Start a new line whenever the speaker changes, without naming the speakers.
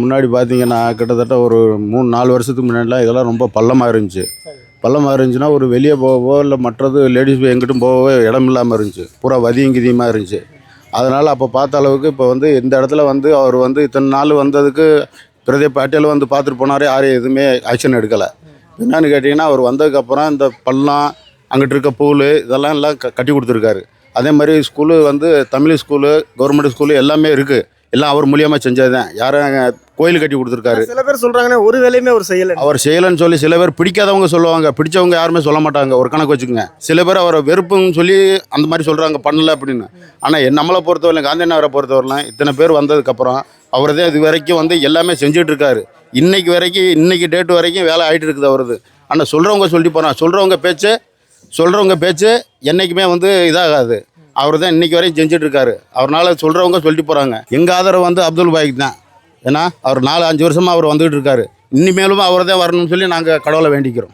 முன்னாடி பார்த்தீங்கன்னா கிட்டத்தட்ட ஒரு 3-4 வருஷத்துக்கு முன்னாடிலாம் இதெல்லாம் ரொம்ப பள்ளமாக இருந்துச்சு. பள்ளமாக இருந்துச்சுன்னா ஒரு வெளியே போகவோ இல்லை மற்றது லேடிஸ் எங்கிட்டும் போகவோ இடம் இல்லாமல் இருந்துச்சு. பூரா வதியும் கிதியுமாக இருந்துச்சு. அதனால் அப்போ பார்த்த அளவுக்கு இப்போ வந்து இந்த இடத்துல வந்து அவர் வந்து இத்தனை நாள் வந்ததுக்கு பிரதீப் பாட்டீல் வந்து பார்த்துட்டு போனார். யாரும் எதுவுமே ஆக்ஷன் எடுக்கலை. என்னன்னு கேட்டிங்கன்னா அவர் வந்ததுக்கப்புறம் இந்த பள்ளம் அங்கிட்டு இருக்க பூல் இதெல்லாம் கட்டி கொடுத்துருக்காரு. அதே மாதிரி ஸ்கூலு வந்து தமிழ் ஸ்கூலு கவர்மெண்ட் ஸ்கூலு எல்லாமே இருக்குது. எல்லாம் அவர் மூலியமாக செஞ்சது தான். யாரும் கோயில் கட்டி கொடுத்துருக்காரு.
சில பேர் சொல்றாங்கன்னா ஒரு வேலையுமே அவர் செய்யலை.
அவர் செய்யலைன்னு சொல்லி சில பேர் பிடிக்காதவங்க சொல்லுவாங்க. பிடிச்சவங்க யாருமே சொல்ல மாட்டாங்க. ஒரு கணக்கு வச்சுக்கோங்க. சில பேர் அவரை வெறுப்புன்னு சொல்லி அந்த மாதிரி சொல்கிறாங்க, பண்ணல அப்படின்னு. ஆனால் நம்மளை பொறுத்தவரையிலும் காந்தி நகரை பொறுத்தவரையிலும் இத்தனை பேர் வந்ததுக்கப்புறம் அவர் தான் இது வரைக்கும் வந்து எல்லாமே செஞ்சுட்டு இருக்காரு. இன்னைக்கு டேட் வரைக்கும் வேலை ஆகிட்டு இருக்குது அவரது. ஆனால் சொல்கிறவங்க சொல்லிட்டு போகிறான். சொல்கிறவங்க பேச்சு என்றைக்குமே வந்து இதாகாது. அவர் தான் இன்றைக்கி வரைக்கும் செஞ்சிட்ருக்காரு. அவரால் சொல்கிறவங்க சொல்லிட்டு போகிறாங்க. எங்கள் ஆதரவு வந்து அப்துல் பாய்க்கு தான். ஏன்னா அவர் 4-5 வருஷமாக அவர் வந்துகிட்டு இருக்காரு. இனிமேலும் அவர் தான் வரணும்னு சொல்லி நாங்கள் கடவுளை வேண்டிக்கிறோம்.